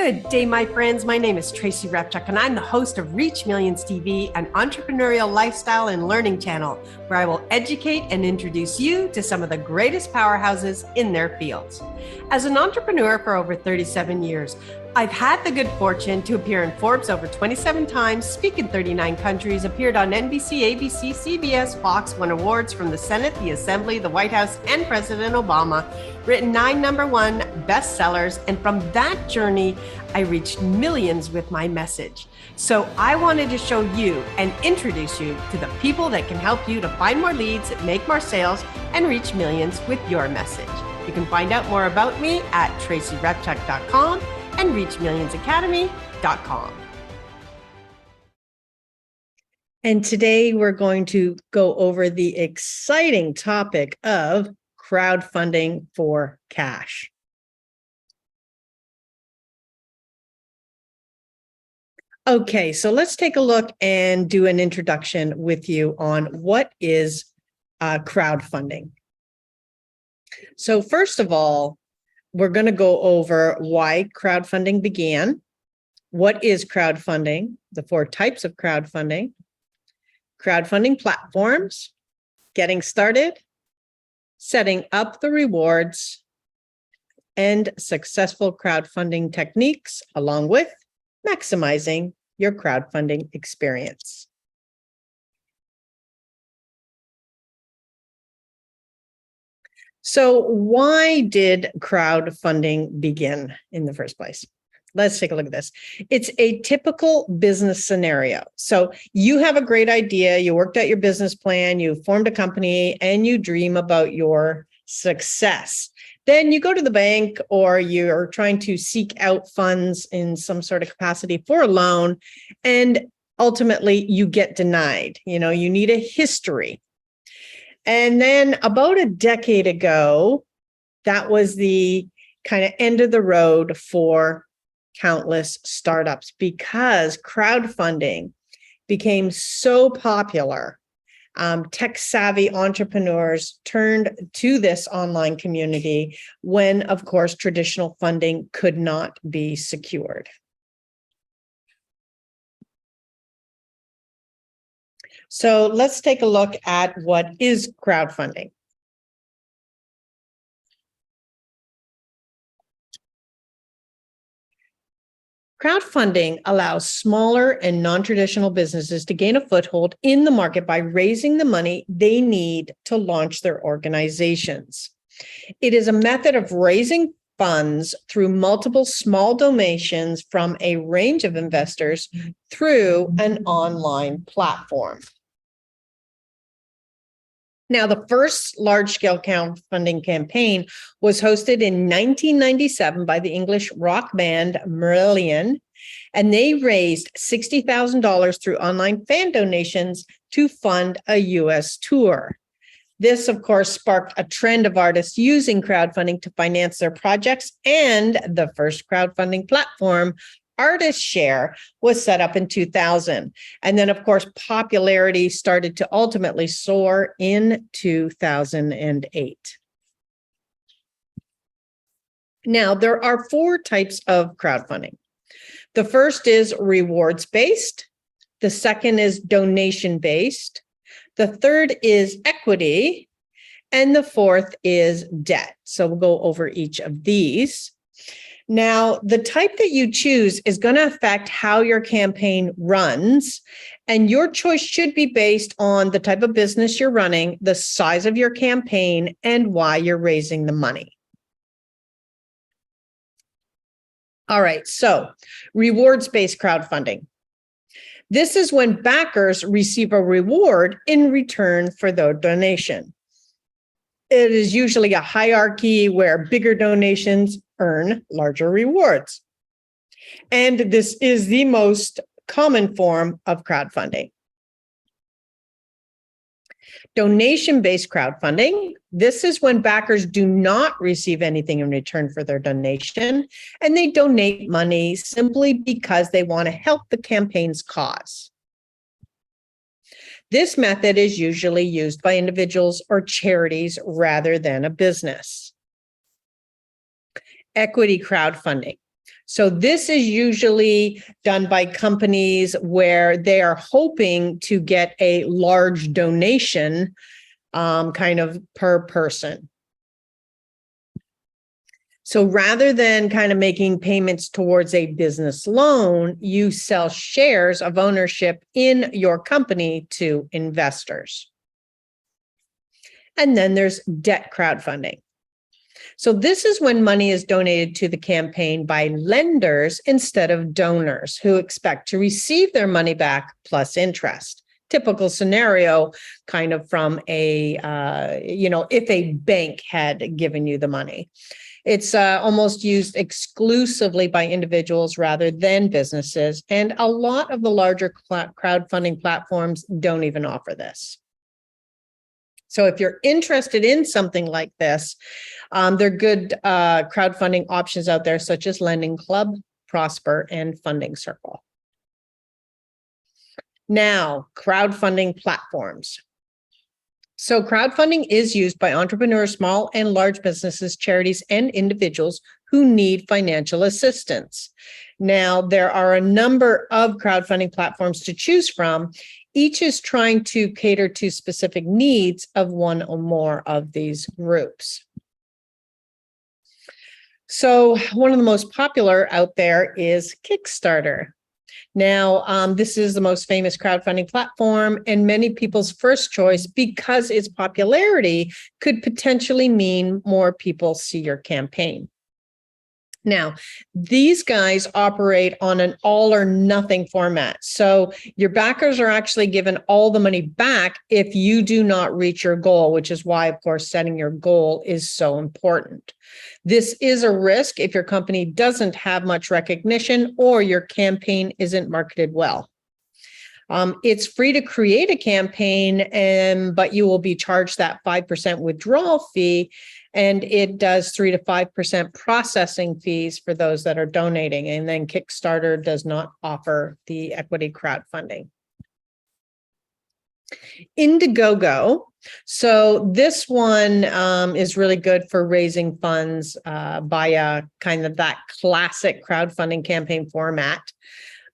Good day, my friends. My name is Tracy Repchuk, and I'm the host of Reach Millions TV, an entrepreneurial lifestyle and learning channel where I will educate and introduce you to some of the greatest powerhouses in their fields. As an entrepreneur for over 37 years, I've had the good fortune to appear in Forbes over 27 times, speak in 39 countries, appeared on NBC, ABC, CBS, Fox, won awards from the Senate, the Assembly, the White House, and President Obama, written 9 #1 bestsellers, and from that journey, I reached millions with my message. So I wanted to show you and introduce you to the people that can help you to find more leads, make more sales, and reach millions with your message. You can find out more about me at tracyrepchuk.com and reachmillionsacademy.com. And today we're going to go over the exciting topic of crowdfunding for cash. Okay, so let's take a look and do an introduction with you on what is crowdfunding. So first of all, we're going to go over why crowdfunding began, what is crowdfunding, the 4 types of crowdfunding platforms, getting started, setting up the rewards, and successful crowdfunding techniques, along with maximizing your crowdfunding experience. So why did crowdfunding begin in the first place? Let's take a look at this. It's a typical business scenario. So you have a great idea, you worked out your business plan, you formed a company, and you dream about your success. Then you go to the bank or you're trying to seek out funds in some sort of capacity for a loan, and ultimately you get denied. You need a history. And then about a decade ago, that was the kind of end of the road for countless startups because crowdfunding became so popular. Tech-savvy entrepreneurs turned to this online community when, of course, traditional funding could not be secured. So let's take a look at what is crowdfunding. Crowdfunding allows smaller and non-traditional businesses to gain a foothold in the market by raising the money they need to launch their organizations. It is a method of raising funds through multiple small donations from a range of investors through an online platform. Now, the first large-scale crowdfunding campaign was hosted in 1997 by the English rock band Millionaire, and they raised $60,000 through online fan donations to fund a U.S. tour. This, of course, sparked a trend of artists using crowdfunding to finance their projects, and the first crowdfunding platform, Artist Share, was set up in 2000. And then, of course, popularity started to ultimately soar in 2008. Now, there are 4 types of crowdfunding. The first is rewards-based. The second is donation-based. The third is equity. And the fourth is debt. So we'll go over each of these. Now, the type that you choose is going to affect how your campaign runs, and your choice should be based on the type of business you're running, the size of your campaign, and why you're raising the money. All right, so rewards-based crowdfunding. This is when backers receive a reward in return for their donation. It is usually a hierarchy where bigger donations earn larger rewards. And this is the most common form of crowdfunding. Donation-based crowdfunding. This is when backers do not receive anything in return for their donation, and they donate money simply because they want to help the campaign's cause. This method is usually used by individuals or charities rather than a business. Equity crowdfunding. So this is usually done by companies where they are hoping to get a large donation kind of per person. So rather than kind of making payments towards a business loan, you sell shares of ownership in your company to investors. And then there's debt crowdfunding. So this is when money is donated to the campaign by lenders instead of donors who expect to receive their money back plus interest. Typical scenario kind of from a, if a bank had given you the money. It's almost used exclusively by individuals rather than businesses. And a lot of the larger crowdfunding platforms don't even offer this. So if you're interested in something like this, there are good crowdfunding options out there, such as Lending Club, Prosper, and Funding Circle. Now, crowdfunding platforms. So crowdfunding is used by entrepreneurs, small and large businesses, charities, and individuals who need financial assistance. Now, there are a number of crowdfunding platforms to choose from. Each is trying to cater to specific needs of one or more of these groups. So one of the most popular out there is Kickstarter. Now, this is the most famous crowdfunding platform and many people's first choice because its popularity could potentially mean more people see your campaign. Now, these guys operate on an all or nothing format. So your backers are actually given all the money back if you do not reach your goal, which is why, of course, setting your goal is so important. This is a risk if your company doesn't have much recognition or your campaign isn't marketed well. It's free to create a campaign, but you will be charged that 5% withdrawal fee, and it does 3 to 5% processing fees for those that are donating. And then Kickstarter does not offer the equity crowdfunding. Indiegogo. So this one is really good for raising funds via kind of that classic crowdfunding campaign format.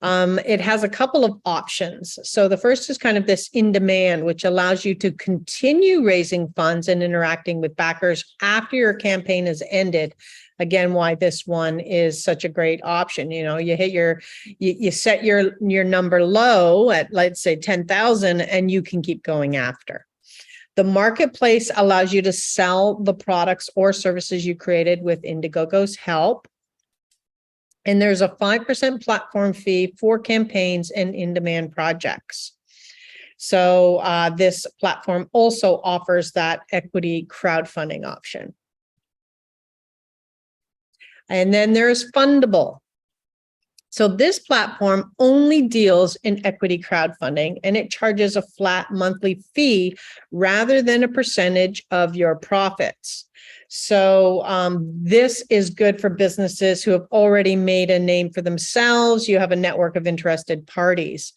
It has a couple of options. So the first is kind of this in demand, which allows you to continue raising funds and interacting with backers after your campaign has ended. Again, why this one is such a great option. You know, you hit you set your number low at, let's say, 10,000, and you can keep going after. The marketplace allows you to sell the products or services you created with Indiegogo's help. And there's a 5% platform fee for campaigns and in-demand projects. So this platform also offers that equity crowdfunding option. And then there's Fundable. So this platform only deals in equity crowdfunding, and it charges a flat monthly fee rather than a percentage of your profits. So this is good for businesses who have already made a name for themselves. You have a network of interested parties.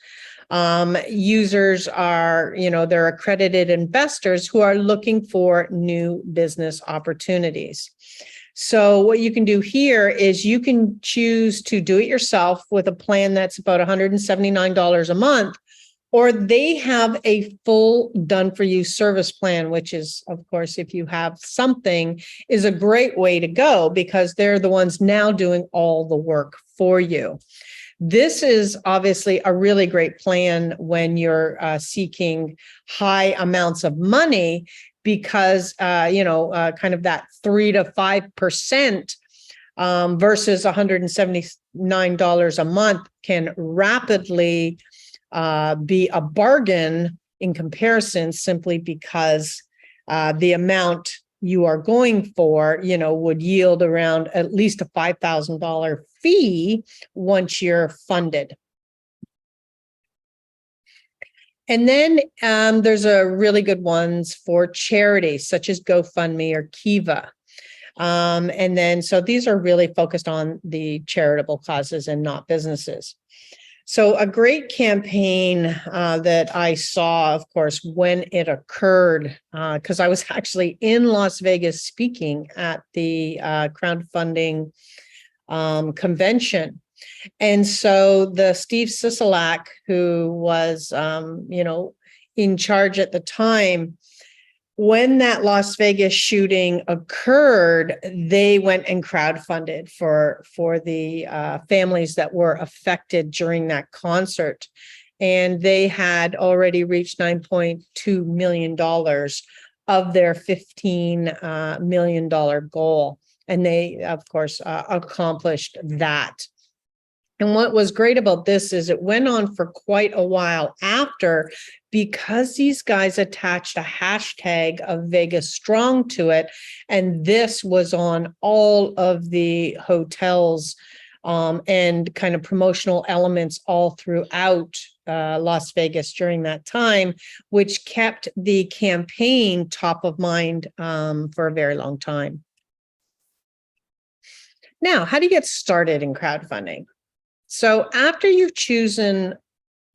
Users are, they're accredited investors who are looking for new business opportunities. So what you can do here is you can choose to do it yourself with a plan that's about $179 a month, or they have a full done-for-you service plan, which is, of course, if you have something, is a great way to go because they're the ones now doing all the work for you. This is obviously a really great plan when you're seeking high amounts of money because, kind of that 3 to 5% versus $179 a month can rapidly be a bargain in comparison, simply because the amount you are going for, would yield around at least a $5,000 fee once you're funded. And then there's a really good ones for charities such as GoFundMe or Kiva. And then, so these are really focused on the charitable causes and not businesses. So a great campaign that I saw, of course, when it occurred, because I was actually in Las Vegas speaking at the crowdfunding convention. And so the Steve Sisolak, who was, in charge at the time, when that Las Vegas shooting occurred, they went and crowdfunded for the families that were affected during that concert. And they had already reached $9.2 million of their $15 million goal. And they, of course, accomplished that. And what was great about this is it went on for quite a while after, because these guys attached a hashtag of Vegas Strong to it. And this was on all of the hotels and kind of promotional elements all throughout Las Vegas during that time, which kept the campaign top of mind for a very long time. Now, how do you get started in crowdfunding? So after you've chosen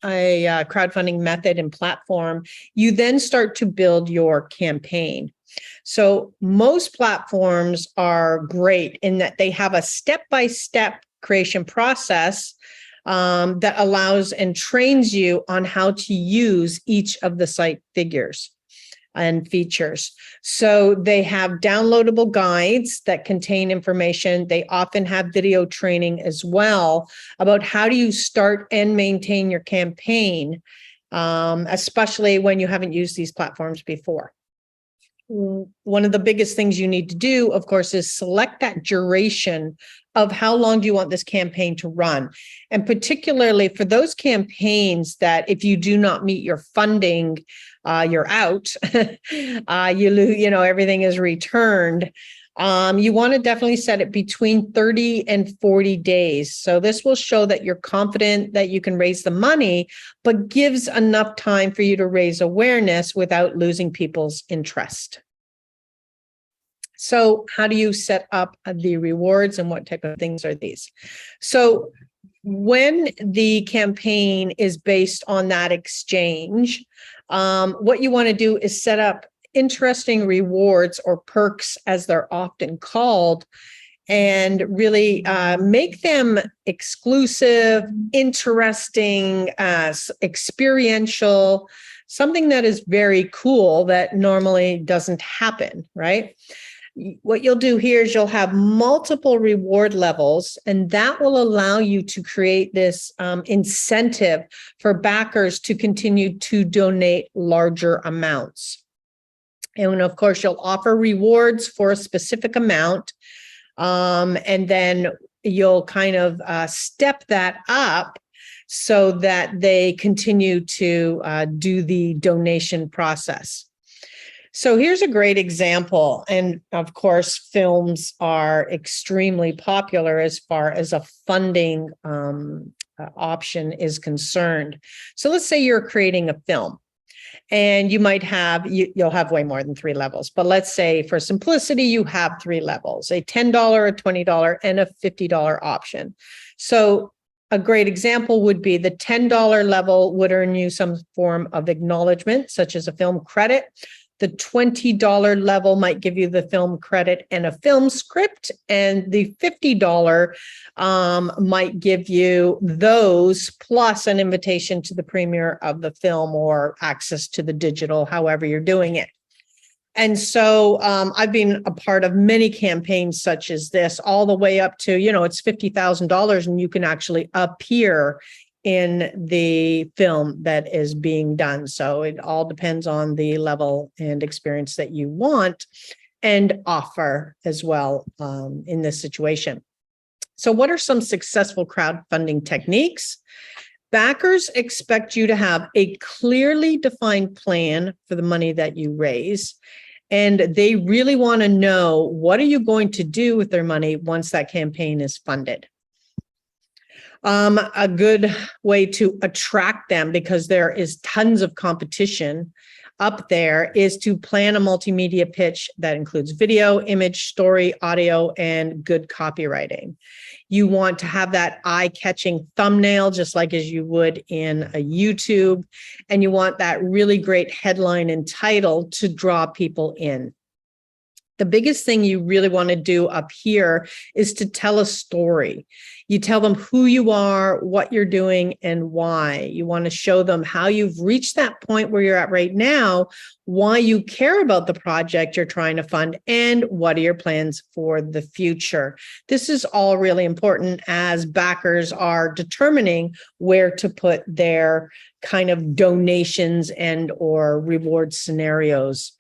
a crowdfunding method and platform, you then start to build your campaign. So most platforms are great in that they have a step-by-step creation process that allows and trains you on how to use each of the site figures and features. So they have downloadable guides that contain information. They often have video training as well about how do you start and maintain your campaign, especially when you haven't used these platforms before. One of the biggest things you need to do, of course, is select that duration of how long do you want this campaign to run. And particularly for those campaigns that if you do not meet your funding, you're out, you lose, everything is returned. You want to definitely set it between 30 and 40 days. So this will show that you're confident that you can raise the money, but gives enough time for you to raise awareness without losing people's interest. So how do you set up the rewards and what type of things are these? So when the campaign is based on that exchange, what you want to do is set up interesting rewards or perks, as they're often called, and really make them exclusive, interesting, experiential, something that is very cool that normally doesn't happen, right? What you'll do here is you'll have multiple reward levels, and that will allow you to create this incentive for backers to continue to donate larger amounts. And of course, you'll offer rewards for a specific amount, and then you'll kind of step that up so that they continue to do the donation process. So here's a great example. And of course, films are extremely popular as far as a funding option is concerned. So let's say you're creating a film. And you might have, you'll have way more than 3 levels. But let's say for simplicity, you have 3 levels, a $10, a $20, and a $50 option. So a great example would be the $10 level would earn you some form of acknowledgement, such as a film credit. The $20 level might give you the film credit and a film script, and the $50 might give you those plus an invitation to the premiere of the film or access to the digital, however you're doing it. And so I've been a part of many campaigns such as this, all the way up to, it's $50,000 and you can actually appear in the film that is being done. So it all depends on the level and experience that you want and offer as well in this situation. So what are some successful crowdfunding techniques? Backers expect you to have a clearly defined plan for the money that you raise. And they really want to know, what are you going to do with their money once that campaign is funded? A good way to attract them, because there is tons of competition up there, is to plan a multimedia pitch that includes video, image, story, audio, and good copywriting. You want to have that eye-catching thumbnail, just like as you would in a YouTube, and you want that really great headline and title to draw people in. The biggest thing you really want to do up here is to tell a story. You tell them who you are, what you're doing, and why. You want to show them how you've reached that point where you're at right now, why you care about the project you're trying to fund, and what are your plans for the future. This is all really important as backers are determining where to put their kind of donations and or reward scenarios.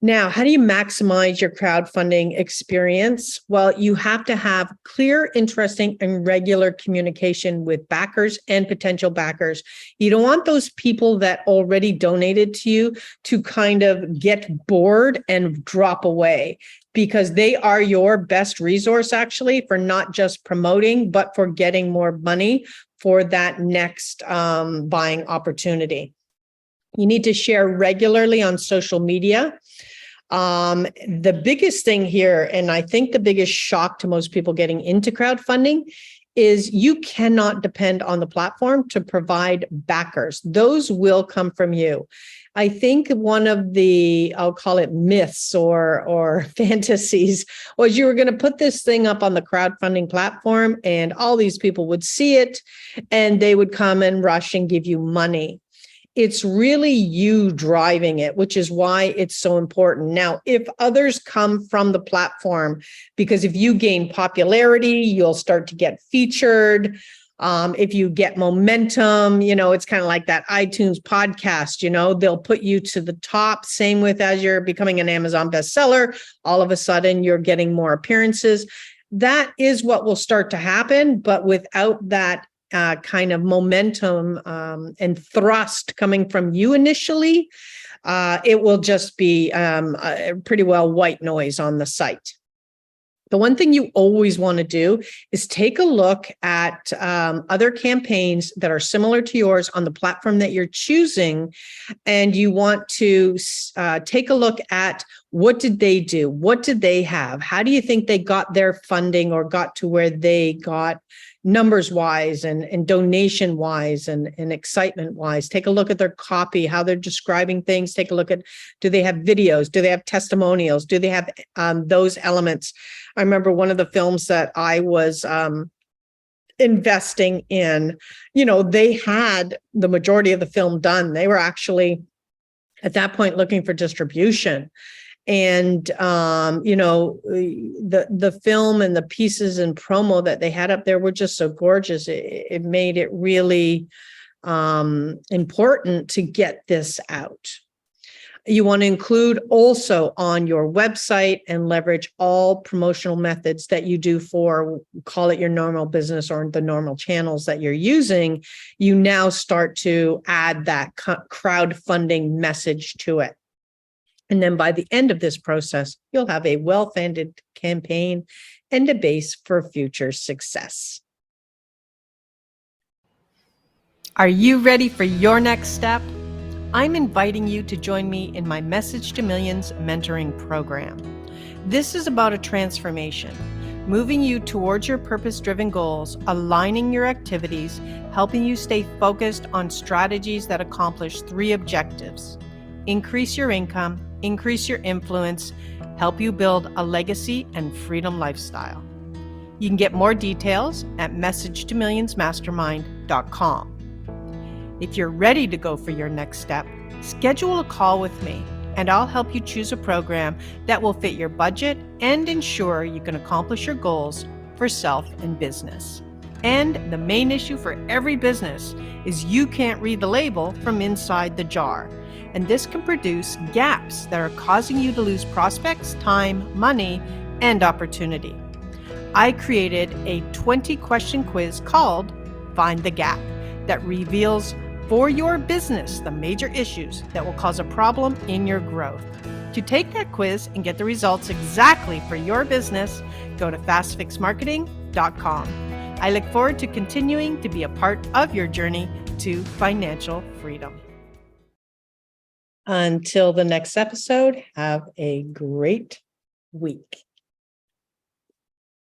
Now, how do you maximize your crowdfunding experience? Well, you have to have clear, interesting, and regular communication with backers and potential backers. You don't want those people that already donated to you to kind of get bored and drop away, because they are your best resource actually for not just promoting, but for getting more money for that next buying opportunity. You need to share regularly on social media. The biggest thing here, and I think the biggest shock to most people getting into crowdfunding, is you cannot depend on the platform to provide backers. Those will come from you. I think one of the, I'll call it myths or fantasies, was you were going to put this thing up on the crowdfunding platform and all these people would see it and they would come and rush and give you money. It's really you driving it, which is why it's so important. Now, if others come from the platform, because if you gain popularity, you'll start to get featured. If you get momentum, it's kind of like that iTunes podcast, they'll put you to the top. Same with as you're becoming an Amazon bestseller, all of a sudden you're getting more appearances. That is what will start to happen. But without that kind of momentum and thrust coming from you initially, it will just be pretty well white noise on the site. The one thing you always want to do is take a look at other campaigns that are similar to yours on the platform that you're choosing. And you want to take a look at what did they do? What did they have? How do you think they got their funding or got to where they got numbers wise and donation wise and excitement wise? Take a look at their copy, how they're describing things. Take a look at, do they have videos? Do they have testimonials? Do they have those elements? I remember one of the films that I was investing in, they had the majority of the film done. They were actually at that point looking for distribution. And, the film and the pieces and promo that they had up there were just so gorgeous. It made it really important to get this out. You want to include also on your website and leverage all promotional methods that you do for, call it your normal business or the normal channels that you're using. You now start to add that crowdfunding message to it. And then by the end of this process, you'll have a well-funded campaign and a base for future success. Are you ready for your next step? I'm inviting you to join me in my Message to Millions mentoring program. This is about a transformation, moving you towards your purpose-driven goals, aligning your activities, helping you stay focused on strategies that accomplish 3 objectives: increase your income, increase your influence, help you build a legacy and freedom lifestyle. You can get more details at messagetomillionsmastermind.com. If you're ready to go for your next step, schedule a call with me and I'll help you choose a program that will fit your budget and ensure you can accomplish your goals for self and business. And the main issue for every business is you can't read the label from inside the jar. And this can produce gaps that are causing you to lose prospects, time, money, and opportunity. I created a 20-question quiz called Find the Gap that reveals for your business the major issues that will cause a problem in your growth. To take that quiz and get the results exactly for your business, go to fastfixmarketing.com. I look forward to continuing to be a part of your journey to financial freedom. Until the next episode, have a great week.